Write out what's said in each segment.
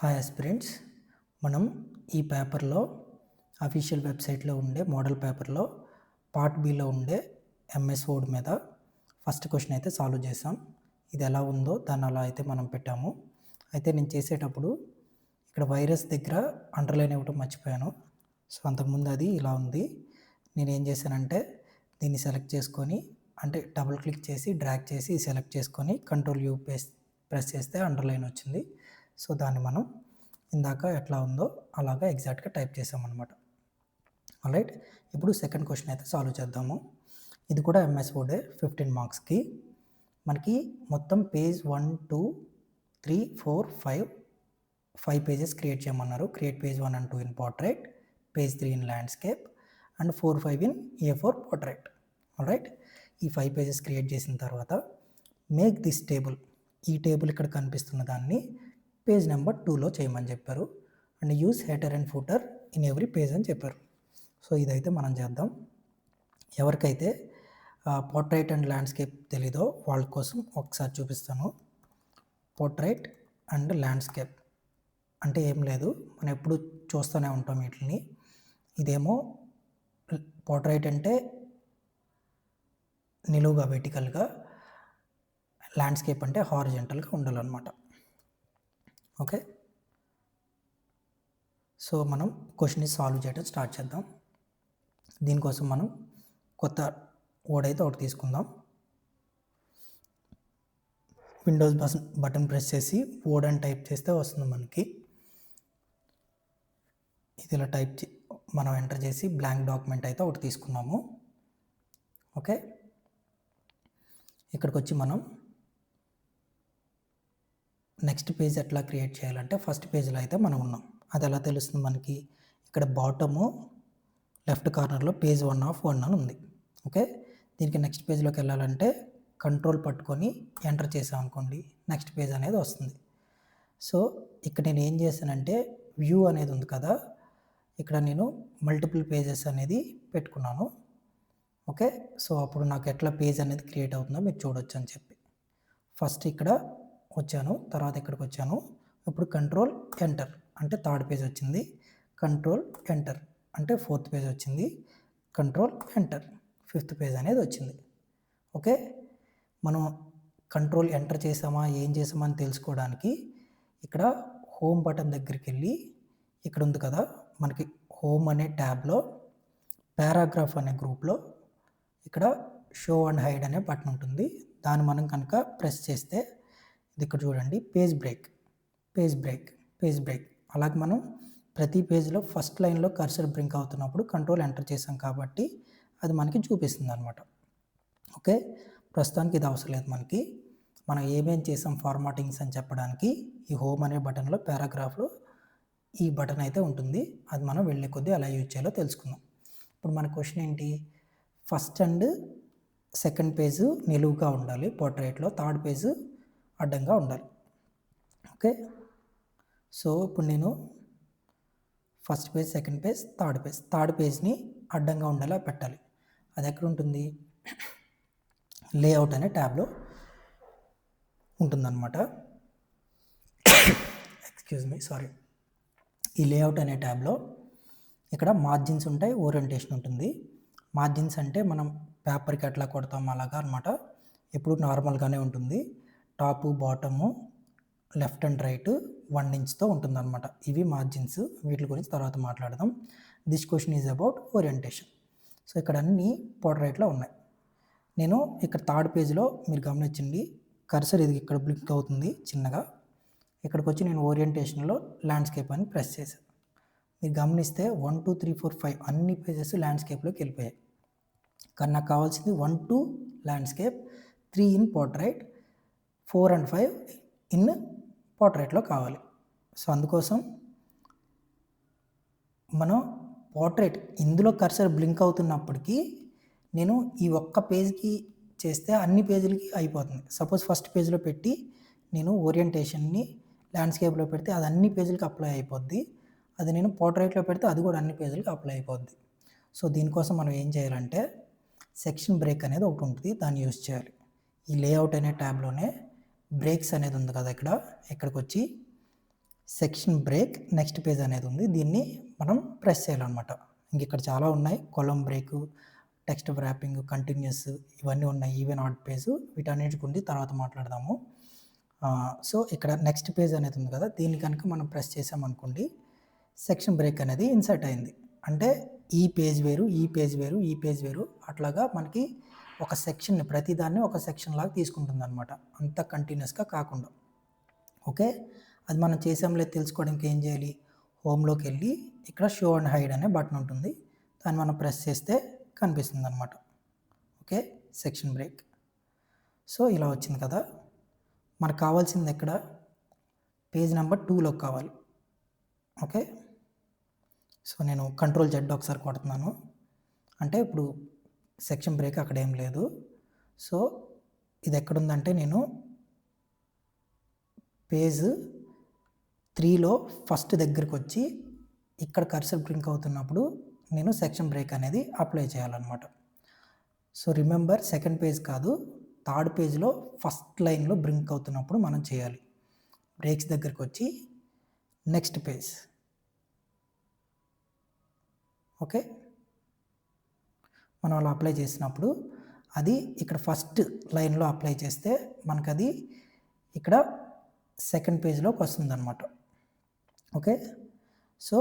Hi aspirants, మనం ఈ పేపర్లో అఫీషియల్ వెబ్సైట్లో ఉండే మోడల్ పేపర్లో పార్ట్ బిలో ఉండే ఎంఎస్ వర్డ్ మీద ఫస్ట్ క్వశ్చన్ అయితే సాల్వ్ చేసాం. ఇది ఎలా ఉందో దాన్ని అలా అయితే మనం పెట్టాము. అయితే నేను చేసేటప్పుడు ఇక్కడ వైరస్ దగ్గర అండర్లైన్ ఇవ్వటం మర్చిపోయాను. సో అంతకుముందు అది ఇలా ఉంది. నేను ఏం చేశానంటే దీన్ని సెలెక్ట్ చేసుకొని, అంటే డబుల్ క్లిక్ చేసి డ్రాగ్ చేసి సెలెక్ట్ చేసుకొని కంట్రోల్ యూ ప్రెస్ చేస్తే అండర్లైన్ వచ్చింది. సో దాన్ని మనం ఇందాక ఎట్లా ఉందో అలాగా ఎగ్జాక్ట్గా టైప్ చేసామన్నమాట. ఆల్రైట్, ఇప్పుడు సెకండ్ క్వశ్చన్ అయితే సాల్వ్ చేద్దాము. ఇది కూడా ఎంఎస్ వర్డే, 15 మార్క్స్కి. మనకి మొత్తం పేజ్ 1, 2, 3, 4, 5 పేజెస్ క్రియేట్ చేయమన్నారు. Create page 1 and 2 in portrait, page 3 in landscape and 4, 5 in A4 portrait. Alright, ఈ 5 పేజెస్ క్రియేట్ చేసిన తర్వాత మేక్ దిస్ టేబుల్, ఈ టేబుల్ ఇక్కడ కనిపిస్తున్న దాన్ని పేజ్ నెంబర్ 2లో చేయమని చెప్పారు. And use header and footer in every page అని చెప్పారు. సో ఇదైతే మనం చేద్దాం. ఎవరికైతే పోర్ట్రైట్ అండ్ ల్యాండ్స్కేప్ తెలీదో వాళ్ళ కోసం ఒకసారి చూపిస్తాను. పోర్ట్రైట్ అండ్ ల్యాండ్స్కేప్ అంటే ఏం లేదు, మనం ఎప్పుడు చూస్తూనే ఉంటాం వీటిని. ఇదేమో పోర్ట్రైట్ అంటే నిలువుగా వెర్టికల్గా, ల్యాండ్స్కేప్ అంటే హారిజంటల్గా ఉండాలన్నమాట. ఓకే, సో మనం క్వశ్చన్ని సాల్వ్ చేయడం స్టార్ట్ చేద్దాం. దీనికోసం మనం కొత్త వర్డ్ అయితే ఒకటి తీసుకుందాం. విండోస్ బటన్ ప్రెస్ చేసి వర్డ్ అని టైప్ చేస్తే వస్తుంది మనకి. ఇది ఇలా మనం ఎంటర్ చేసి బ్లాంక్ డాక్యుమెంట్ అయితే ఒకటి తీసుకున్నాము. ఓకే, ఇక్కడికి వచ్చి మనం నెక్స్ట్ పేజ్ ఎట్లా క్రియేట్ చేయాలంటే ఫస్ట్ పేజ్లో అయితే మనం ఉన్నాం. అది ఎలా తెలుస్తుంది మనకి? ఇక్కడ బాటము లెఫ్ట్ కార్నర్లో పేజ్ 1 of 1 అని ఉంది. ఓకే, దీనికి నెక్స్ట్ పేజ్లోకి వెళ్ళాలంటే కంట్రోల్ పట్టుకొని ఎంటర్ చేసాం అనుకోండి, నెక్స్ట్ పేజ్ అనేది వస్తుంది. సో ఇక్కడ నేను ఏం చేశానంటే వ్యూ అనేది ఉంది కదా, ఇక్కడ నేను మల్టిపుల్ పేజెస్ అనేది పెట్టుకున్నాను. ఓకే, సో అప్పుడు నాకు ఎట్లా పేజ్ అనేది క్రియేట్ అవుతుందో మీరు చూడొచ్చు అని చెప్పి ఫస్ట్ ఇక్కడ వచ్చాను, తర్వాత ఇక్కడికి వచ్చాను. ఇప్పుడు కంట్రోల్ ఎంటర్ అంటే థర్డ్ పేజ్ వచ్చింది, కంట్రోల్ ఎంటర్ అంటే ఫోర్త్ పేజ్ వచ్చింది, కంట్రోల్ ఎంటర్ ఫిఫ్త్ పేజ్ అనేది వచ్చింది. ఓకే, మనం కంట్రోల్ ఎంటర్ చేసామా ఏం చేసామా అని తెలుసుకోవడానికి ఇక్కడ హోమ్ బటన్ దగ్గరికి వెళ్ళి ఇక్కడ ఉంది కదా మనకి హోమ్ అనే ట్యాబ్లో పారాగ్రాఫ్ అనే గ్రూప్లో ఇక్కడ షో అండ్ హైడ్ అనే బటన్ ఉంటుంది. దాన్ని మనం కనుక ప్రెస్ చేస్తే ఇది ఇక్కడ చూడండి, page break, page break, page break. అలాగే మనం ప్రతి పేజ్లో ఫస్ట్ లైన్లో కర్సర్ బ్రింక్ అవుతున్నప్పుడు కంట్రోల్ ఎంటర్ చేసాం కాబట్టి అది మనకి చూపిస్తుంది అనమాట. ఓకే, ప్రస్తుతానికి ఇది అవసరం లేదు మనకి. మనం ఏమేం చేసాం ఫార్మాటింగ్స్ అని చెప్పడానికి ఈ హోమ్ అనే బటన్లో పారాగ్రాఫ్లో ఈ బటన్ అయితే ఉంటుంది. అది మనం వెళ్ళే కొద్దీ ఎలా యూజ్ చేయాలో తెలుసుకుందాం. ఇప్పుడు మన క్వశ్చన్ ఏంటి? ఫస్ట్ అండ్ సెకండ్ పేజ్ నిలువుగా ఉండాలి పోర్ట్రైట్లో, థర్డ్ పేజ్ అడ్డంగా ఉండాలి. ఓకే, సో ఇప్పుడు నేను first page, second page, third పేజ్ని అడ్డంగా ఉండేలా పెట్టాలి. అది ఎక్కడ ఉంటుంది? లేఅవుట్ అనే ట్యాబ్లో ఉంటుందన్నమాట. Excuse me, sorry. ఈ లేఅవుట్ అనే ట్యాబ్లో ఇక్కడ మార్జిన్స్ ఉంటాయి, ఓరియంటేషన్ ఉంటుంది. మార్జిన్స్ అంటే మనం పేపర్కి ఎట్లా కొడతాం అలాగా అనమాట. ఎప్పుడు నార్మల్గానే ఉంటుంది. Top bottom left and right 1 inchతో ఉంటుందన్నమాట. ఇవి మార్జిన్స్, వీటి గురించి తర్వాత మాట్లాడదాం. This question is about orientation. So ఇక్కడ అన్నీ పోర్ట్రైట్లో ఉన్నాయి. నేను ఇక్కడ థర్డ్ పేజ్లో మీరు గమనించండి, కర్సర్ ఇది ఇక్కడ బ్లింక్ అవుతుంది చిన్నగా. ఇక్కడికి వచ్చి నేను ఓరియంటేషన్లో ల్యాండ్స్కేప్ అని ప్రెస్ చేశాను. మీరు గమనిస్తే 1, 2, 3, 4, 5 అన్ని పేజెస్ ల్యాండ్స్కేప్లోకి వెళ్ళిపోయాయి. కానీ నాకు కావాల్సింది 1, 2 landscape, 3 in portrait, 4 and 5 in పోర్ట్రైట్లో కావాలి. సో అందుకోసం మనం పోర్ట్రైట్ ఇందులో కర్సర్ బ్లింక్ అవుతున్నప్పటికీ నేను ఈ ఒక్క పేజ్కి చేస్తే అన్ని పేజీలకి అయిపోతుంది. సపోజ్ ఫస్ట్ పేజ్లో పెట్టి నేను ఓరియంటేషన్ని ల్యాండ్స్కేప్లో పెడితే అది అన్ని పేజీలకి అప్లై అయిపోద్ది. అది నేను పోర్ట్రైట్లో పెడితే అది కూడా అన్ని పేజీలకి అప్లై అయిపోద్ది. సో దీనికోసం మనం ఏం చేయాలంటే సెక్షన్ బ్రేక్ అనేది ఒకటి ఉంటుంది, దాన్ని యూజ్ చేయాలి. ఈ లేఅవుట్ అనే ట్యాబ్లోనే బ్రేక్స్ అనేది ఉంది కదా, ఇక్కడికి వచ్చి సెక్షన్ బ్రేక్ నెక్స్ట్ పేజ్ అనేది ఉంది. దీన్ని మనం ప్రెస్ చేయాలన్నమాట. ఇంక ఇక్కడ చాలా ఉన్నాయి. Column break, text wrapping, continues ఇవన్నీ ఉన్నాయి. ఈవెన్ ఆడ్ పేజ్ వీటన్నిటికి ఉంది, తర్వాత మాట్లాడదాము. సో ఇక్కడ నెక్స్ట్ పేజ్ అనేది ఉంది కదా, దీన్ని కనుక మనం ప్రెస్ చేసామనుకోండి సెక్షన్ బ్రేక్ అనేది ఇన్సర్ట్ అయింది. అంటే ఈ పేజ్ వేరు, ఈ పేజ్ వేరు, ఈ పేజ్ వేరు, అట్లాగా మనకి ఒక సెక్షన్ని ప్రతిదాన్ని ఒక సెక్షన్ లాగా తీసుకుంటుంది అనమాట, అంత కంటిన్యూస్గా కాకుండా. ఓకే, అది మనం చేసాంలే తెలుసుకోవడానికి ఏం చేయాలి, హోమ్లోకి వెళ్ళి ఇక్కడ షో అండ్ హైడ్ అనే బటన్ ఉంటుంది, దాన్ని మనం ప్రెస్ చేస్తే కనిపిస్తుంది అనమాట. Okay, section break. సో ఇలా వచ్చింది కదా, మనకు కావాల్సింది ఎక్కడ, పేజ్ నెంబర్ 2లోకి కావాలి. ఓకే, సో నేను Ctrl Z ఒకసారి కొడుతున్నాను, అంటే ఇప్పుడు సెక్షన్ బ్రేక్ అక్కడ ఏం లేదు. సో ఇది ఎక్కడుందంటే నేను పేజ్ 3లో ఫస్ట్ దగ్గరికి వచ్చి ఇక్కడ కర్సర్ బ్రింక్ అవుతున్నప్పుడు నేను సెక్షన్ బ్రేక్ అనేది అప్లై చేయాలన్నమాట. సో రిమెంబర్, సెకండ్ పేజ్ కాదు, థర్డ్ పేజ్లో ఫస్ట్ లైన్లో బ్రింక్ అవుతున్నప్పుడు మనం చేయాలి. బ్రేక్స్ దగ్గరికి వచ్చి నెక్స్ట్ పేజ్. ఓకే, మనం అలా అప్లై చేసినప్పుడు అది ఇక్కడ ఫస్ట్ లైన్లో అప్లై చేస్తే మనకు అది ఇక్కడ సెకండ్ పేజ్లోకి వస్తుందన్నమాట. ఓకే, సో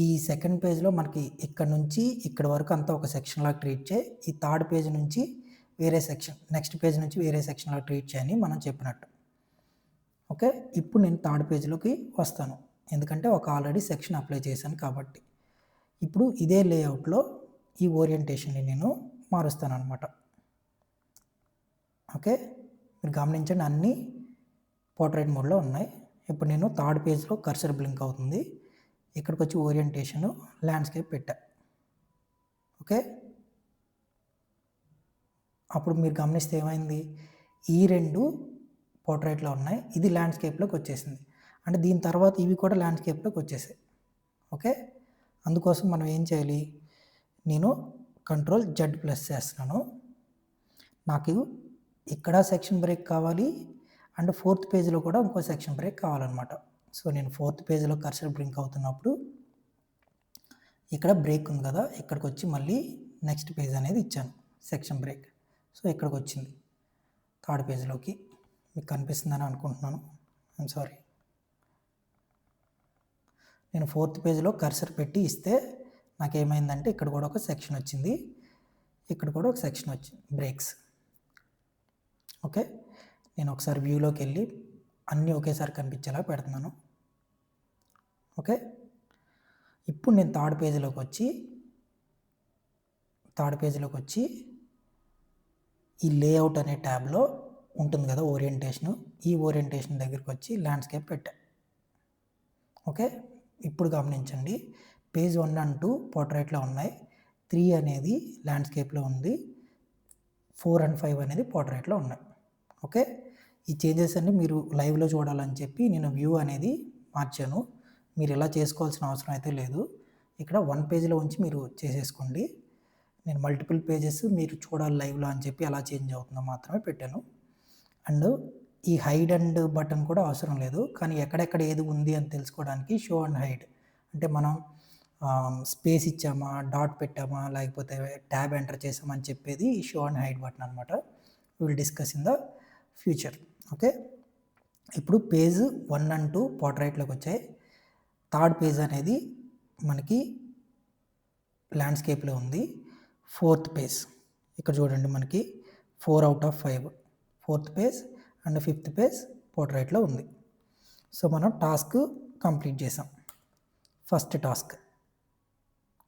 ఈ సెకండ్ పేజ్లో మనకి ఇక్కడ నుంచి ఇక్కడ వరకు అంతా ఒక సెక్షన్ లాగా ట్రీట్ చేయి, ఈ థర్డ్ పేజ్ నుంచి వేరే సెక్షన్, నెక్స్ట్ పేజ్ నుంచి వేరే సెక్షన్ లాగా ట్రీట్ చేయని మనం చెప్పినట్టు. ఓకే, ఇప్పుడు నేను థర్డ్ పేజ్లోకి వస్తాను, ఎందుకంటే ఒక ఆల్రెడీ సెక్షన్ అప్లై చేశాను కాబట్టి. ఇప్పుడు ఇదే లేఅవుట్లో ఈ ఓరియంటేషన్ని నేను మారుస్తాను అనమాట. ఓకే, మీరు గమనించండి అన్నీ పోర్ట్రైట్ మోడ్లో ఉన్నాయి. ఇప్పుడు నేను థర్డ్ పేజ్లో కర్సర్ బ్లింక్ అవుతుంది, ఇక్కడికి వచ్చి ఓరియంటేషన్ ల్యాండ్స్కేప్ పెట్టా. ఓకే, అప్పుడు మీరు గమనిస్తే ఏమైంది, ఈ రెండు పోర్ట్రైట్లో ఉన్నాయి, ఇది ల్యాండ్స్కేప్లోకి వచ్చేసింది, అంటే దీని తర్వాత ఇవి కూడా ల్యాండ్స్కేప్లోకి వచ్చేసాయి. ఓకే, అందుకోసం మనం ఏం చేయాలి, నేను Ctrl Z+ చేస్తున్నాను, నాకు ఇక్కడ సెక్షన్ బ్రేక్ కావాలి అండ్ ఫోర్త్ పేజ్లో కూడా ఇంకో సెక్షన్ బ్రేక్ కావాలన్నమాట. సో నేను ఫోర్త్ పేజ్లో కర్సర్ బ్రింక్ అవుతున్నప్పుడు ఇక్కడ బ్రేక్ ఉంది కదా, ఇక్కడికి వచ్చి మళ్ళీ నెక్స్ట్ పేజ్ అనేది ఇచ్చాను సెక్షన్ బ్రేక్. సో ఇక్కడికి వచ్చింది థర్డ్ పేజ్లోకి, మీకు కనిపిస్తుందని అనుకుంటున్నాను, ఐఎమ్ సారీ. నేను ఫోర్త్ పేజ్లో కర్సర్ పెట్టి ఇస్తే నాకేమైందంటే ఇక్కడ కూడా ఒక సెక్షన్ వచ్చింది, ఇక్కడ కూడా ఒక సెక్షన్ వచ్చింది, బ్రేక్స్. ఓకే, నేను ఒకసారి వ్యూలోకి వెళ్ళి అన్నీ ఒకేసారి కనిపించేలా పెడుతున్నాను. ఓకే, ఇప్పుడు నేను థర్డ్ పేజ్లోకి వచ్చి ఈ లేఅవుట్ అనే ట్యాబ్లో ఉంటుంది కదా ఓరియంటేషను, ఈ ఓరియంటేషన్ దగ్గరికి వచ్చి ల్యాండ్స్కేప్ పెట్టా. ఓకే, ఇప్పుడు గమనించండి, పేజ్ 1 and 2 పోర్ట్రైట్లో ఉన్నాయి, 3 అనేది ల్యాండ్స్కేప్లో ఉంది, 4 and 5 అనేది పోర్ట్రైట్లో ఉన్నాయి. ఓకే, ఈ చేంజెస్ అన్ని మీరు లైవ్లో చూడాలని చెప్పి నేను వ్యూ అనేది మార్చాను, మీరు ఇలా చేసుకోవాల్సిన అవసరం అయితే లేదు, ఇక్కడ 1 పేజ్లో ఉంచి మీరు చేసేసుకోండి. నేను మల్టిపుల్ పేజెస్ మీరు చూడాలి లైవ్లో అని చెప్పి అలా చేంజ్ అవుతుందో మాత్రమే పెట్టాను. అండ్ ఈ హైడ్ అండ్ బటన్ కూడా అవసరం లేదు, కానీ ఎక్కడెక్కడ ఏది ఉంది అని తెలుసుకోవడానికి షో అండ్ హైడ్, అంటే మనం స్పేస్ ఇచ్చామా, డాట్ పెట్టామా, లేకపోతే ట్యాబ్ ఎంటర్ చేసామని చెప్పేది ఈ షో అండ్ హైడ్ బటన్ అనమాట. Will discuss in the future. Okay, ఇప్పుడు పేజ్ 1 and 2 పోర్ట్రైట్లోకి వచ్చాయి, థర్డ్ పేజ్ అనేది మనకి ల్యాండ్స్కేప్లో ఉంది, ఫోర్త్ పేజ్ ఇక్కడ చూడండి మనకి 4 out of 5 fourth page and fifth page పోర్ట్రైట్లో ఉంది. సో మనం టాస్క్ కంప్లీట్ చేసాం, ఫస్ట్ టాస్క్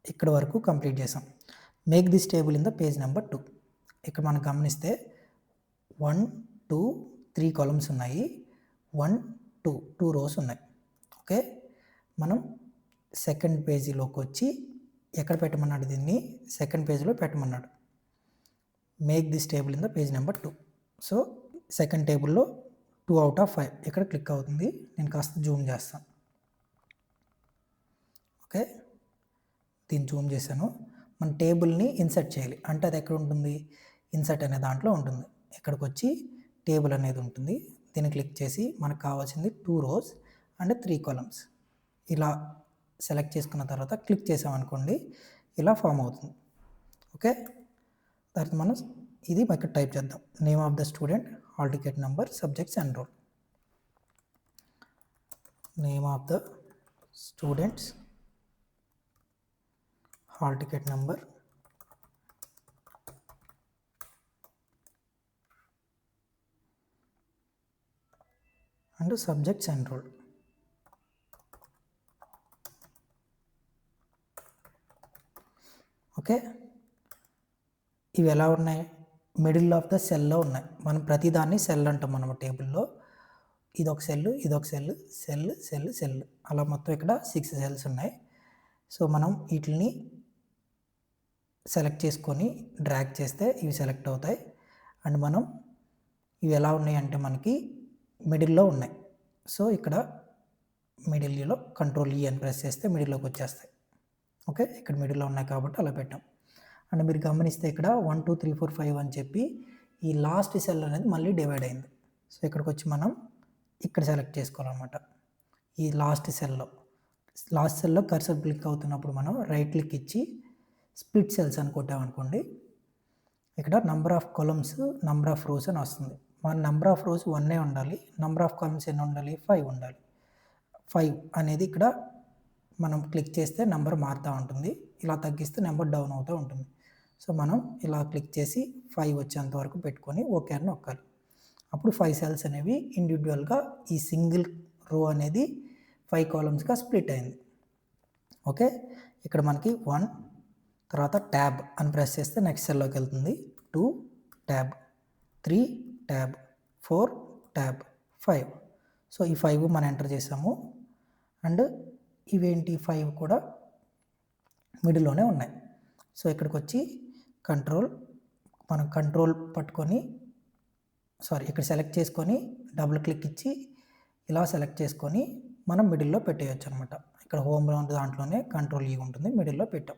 ఇక్కడ వరకు కంప్లీట్ చేసాం. Make this table in the page number 2. ఇక్కడ మనం గమనిస్తే 1, 2, 3 కాలమ్స్ ఉన్నాయి, 1, 2 రోస్ ఉన్నాయి. ఓకే, మనం సెకండ్ పేజీలోకి వచ్చి ఎక్కడ పెట్టమన్నాడు, దీన్ని సెకండ్ పేజ్లో పెట్టమన్నాడు. Make this table in the page number 2. So second టేబుల్లో 2 out of 5 ఇక్కడ క్లిక్ అవుతుంది, నేను కాస్త జూమ్ చేస్తాను. ఓకే, దీన్ని జూమ్ చేశాను. మన టేబుల్ని ఇన్సర్ట్ చేయాలి, అంటే అది ఎక్కడ ఉంటుంది, ఇన్సర్ట్ అనే దాంట్లో ఉంటుంది. ఇక్కడికి వచ్చి టేబుల్ అనేది ఉంటుంది, దీన్ని క్లిక్ చేసి మనకు కావాల్సింది 2 rows అండ్ 3 కాలమ్స్. ఇలా సెలెక్ట్ చేసుకున్న తర్వాత క్లిక్ చేసామనుకోండి ఇలా ఫామ్ అవుతుంది. ఓకే, తర్వాత మనం ఇది ఇక్కడ టైప్ చేద్దాం. Name of the student, hall ticket number, subjects and roll. Name of the students, hall ticket number, and subjects and roll. Okay, ఇవి ఎలా ఉన్నాయి? మిడిల్ ఆఫ్ ద సెల్లో ఉన్నాయి. మనం ప్రతిదాన్ని సెల్ అంటాం మనం టేబుల్లో. ఇదొక సెల్, ఇదొక సెల్, సెల్ సెల్ సెల్, అలా మొత్తం ఇక్కడ 6 సెల్స్ ఉన్నాయి. సో మనం వీటిని సెలెక్ట్ చేసుకొని డ్రాగ్ చేస్తే ఇవి సెలెక్ట్ అవుతాయి. అండ్ మనం ఇవి ఎలా ఉన్నాయి అంటే మనకి మిడిల్లో ఉన్నాయి. సో ఇక్కడ మిడిల్లో కంట్రోల్-E అని ప్రెస్ చేస్తే మిడిల్లోకి వచ్చేస్తాయి. ఓకే, ఇక్కడ మిడిల్లో ఉన్నాయి కాబట్టి అలా పెట్టాం. అండ్ మీరు గమనిస్తే ఇక్కడ 1 2 3 4 5 అని చెప్పి ఈ లాస్ట్ సెల్ అనేది మళ్ళీ డివైడ్ అయింది. సో ఇక్కడికి వచ్చి మనం ఇక్కడ సెలెక్ట్ చేసుకోవాలన్నమాట. ఈ లాస్ట్ సెల్లో కర్సర్ క్లిక్ అవుతున్నప్పుడు మనం రైట్ క్లిక్ ఇచ్చి స్ప్లిట్ సెల్స్ అని కొట్టామనుకోండి, ఇక్కడ number of columns, number of rose అని వస్తుంది. మన నంబర్ ఆఫ్ రోస్ 1 ఉండాలి, నంబర్ ఆఫ్ కాలమ్స్ ఎన్ని ఉండాలి? 5 ఉండాలి. 5 అనేది ఇక్కడ మనం క్లిక్ చేస్తే నెంబర్ మారుతూ ఉంటుంది, ఇలా తగ్గిస్తే నెంబర్ డౌన్ అవుతూ ఉంటుంది. సో మనం ఇలా క్లిక్ చేసి 5 వచ్చేంత వరకు పెట్టుకొని ఓకే అని నొక్కాలి. అప్పుడు 5 సెల్స్ అనేవి ఇండివిజువల్గా ఈ సింగిల్ రో అనేది 5 కాలమ్స్గా స్ప్లిట్ అయింది. ఓకే, ఇక్కడ మనకి 1 తర్వాత ట్యాబ్ అని ప్రెస్ చేస్తే నెక్స్ట్ సెల్లోకి వెళ్తుంది. 2 ట్యాబ్, 3 ట్యాబ్, 4 ట్యాబ్, 5. సో ఈ 5 మనం ఎంటర్ చేసాము. అండ్ ఇవేంటి 5 కూడా మిడిల్లోనే ఉన్నాయి. సో ఇక్కడికి వచ్చి మనం కంట్రోల్ పట్టుకొని ఇక్కడ సెలెక్ట్ చేసుకొని డబుల్ క్లిక్ ఇచ్చి ఇలా సెలెక్ట్ చేసుకొని మనం మిడిల్లో పెట్టేయచ్చు అనమాట. ఇక్కడ హోమ్లో ఉన్న దాంట్లోనే కంట్రోల్-E ఉంటుంది, మిడిల్లో పెట్టాం.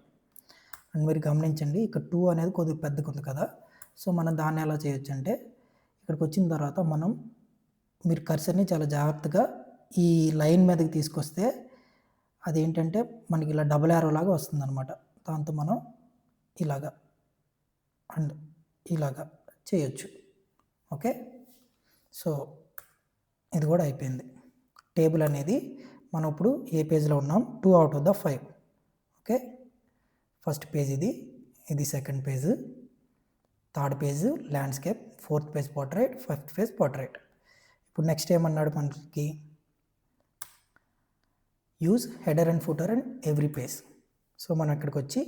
అండ్ మీరు గమనించండి ఇక్కడ 2 అనేది కొద్దిగా పెద్దగా ఉంది కదా. సో మనం దాన్ని ఎలా చేయొచ్చు అంటే ఇక్కడికి వచ్చిన తర్వాత మీరు కర్సర్ని చాలా జాగ్రత్తగా ఈ లైన్ మీదకి తీసుకొస్తే అదేంటంటే మనకి ఇలా డబుల్ యారో లాగా వస్తుంది అనమాట. దాంతో మనం ఇలాగా అండ్ ఇలాగా చేయొచ్చు. ఓకే, సో ఇది కూడా అయిపోయింది. టేబుల్ అనేది మనం ఇప్పుడు ఏ పేజ్లో ఉన్నాం? 2 out of the 5. Okay, first page ఇది second page, third page landscape, fourth page portrait, fifth page portrait. ఇప్పుడు నెక్స్ట్ ఏమన్నాడు మనకి? Use header and footer and every page. So మనం ఇక్కడికి వచ్చి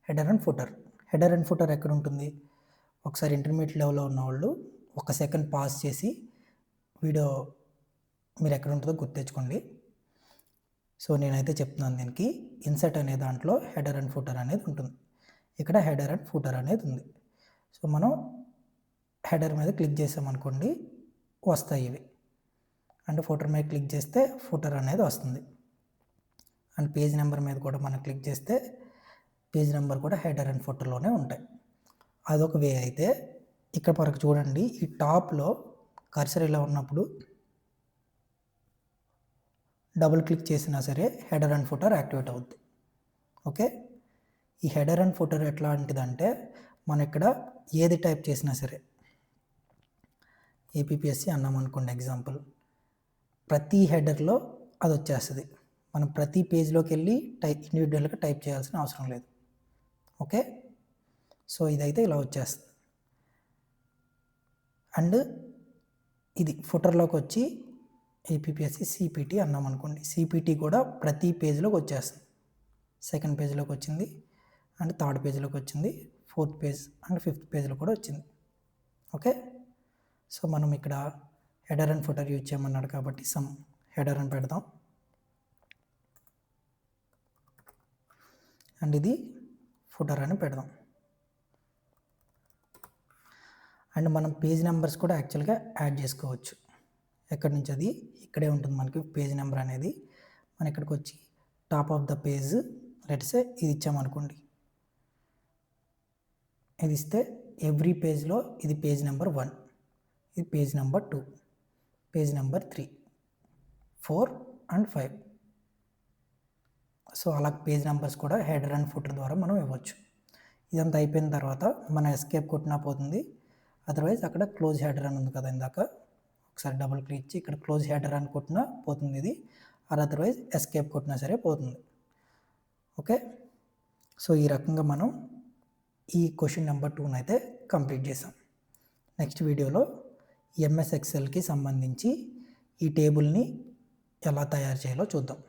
హెడర్ అండ్ ఫుటర్ ఎక్కడ ఉంటుంది? ఒకసారి ఇంటర్మీడియట్ లెవెల్లో ఉన్నవాళ్ళు 1 సెకండ్ పాజ్ చేసి వీడియో మీరు ఎక్కడ ఉంటుందో గుర్తించుకోండి. సో నేనైతే చెప్తున్నాను, దీనికి ఇన్సర్ట్ అనే దాంట్లో హెడర్ అండ్ ఫుటర్ అనేది ఉంటుంది. ఇక్కడ హెడర్ అండ్ ఫుటర్ అనేది ఉంది. సో మనం హెడర్ మీద క్లిక్ చేసామనుకోండి వస్తాయి ఇవి. అండ్ ఫుటర్ మీద క్లిక్ చేస్తే ఫుటర్ అనేది వస్తుంది. అండ్ పేజ్ నెంబర్ మీద కూడా మనం క్లిక్ చేస్తే పేజ్ నెంబర్ కూడా హెడర్ అండ్ ఫుటర్లోనే ఉంటాయి. అదొక వే. అయితే ఇక్కడ మనకు చూడండి, ఈ టాప్లో కర్సర్ ఇలా ఉన్నప్పుడు డబుల్ క్లిక్ చేసినా సరే హెడర్ అండ్ ఫుటర్ యాక్టివేట్ అవుద్ది. ఓకే, ఈ హెడర్ అండ్ ఫుటర్ ఎట్లాంటిదంటే మనం ఇక్కడ ఏది టైప్ చేసినా సరే, ఏపీఎస్సి అన్నాం అనుకోండి ఎగ్జాంపుల్, ప్రతి హెడర్లో అది వచ్చేస్తుంది. మనం ప్రతి పేజ్లోకి వెళ్ళి ఇండివిజువల్గా టైప్ చేయాల్సిన అవసరం లేదు. ఓకే, సో ఇదైతే ఇలా వచ్చేస్తుంది. అండ్ ఇది ఫుటర్లోకి వచ్చి ఏపీఎస్సి సిపిటి అన్నాం అనుకోండి, సిపిటి కూడా ప్రతి పేజ్లోకి వచ్చేస్తుంది. సెకండ్ పేజ్లోకి వచ్చింది, అండ్ థర్డ్ పేజ్లోకి వచ్చింది, ఫోర్త్ పేజ్ అండ్ ఫిఫ్త్ పేజ్లో కూడా వచ్చింది. ఓకే, సో మనం ఇక్కడ హెడర్ అండ్ ఫుటర్ యూజ్ చేయమన్నాడు కాబట్టి సమ్ హెడర్ అని పెడదాం. అండ్ ఇది ఫుటర్ అని పెడదాం. అండ్ మనం పేజ్ నెంబర్స్ కూడా యాక్చువల్గా యాడ్ చేసుకోవచ్చు. ఎక్కడి నుంచి? అది ఇక్కడే ఉంటుంది మనకి పేజ్ నెంబర్ అనేది. మనం ఇక్కడికి వచ్చి top of the page let's say ఇది ఇచ్చామనుకోండి, ఇది ఇస్తే ఎవ్రీ పేజ్లో ఇది పేజ్ నెంబర్ 1, ఇది page number 2, page number 3, 4, and 5. So అలా పేజ్ నెంబర్స్ కూడా హెడర్ అండ్ ఫుటర్ ద్వారా మనం ఇవ్వచ్చు. ఇదంతా అయిపోయిన తర్వాత మనం ఎస్కేప్ కొట్టినా పోతుంది. అదర్వైజ్ అక్కడ క్లోజ్ హెడర్ అని ఉంది కదా ఇందాక, ఒకసారి డబుల్ క్లిక్ ఇచ్చి ఇక్కడ క్లోజ్ హెడర్ అని కొట్టినా పోతుంది ఇది, అదర్వైజ్ ఎస్కేప్ కొట్టినా సరే పోతుంది. ఓకే, సో ఈ రకంగా మనం ఈ క్వశ్చన్ నెంబర్ 2 అయితే కంప్లీట్ చేసాం. నెక్స్ట్ వీడియోలో ఎంఎస్ ఎక్సెల్కి సంబంధించి ఈ టేబుల్ని ఎలా తయారు చేయాలో చూద్దాం.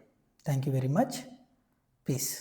Thank you very much. Piece.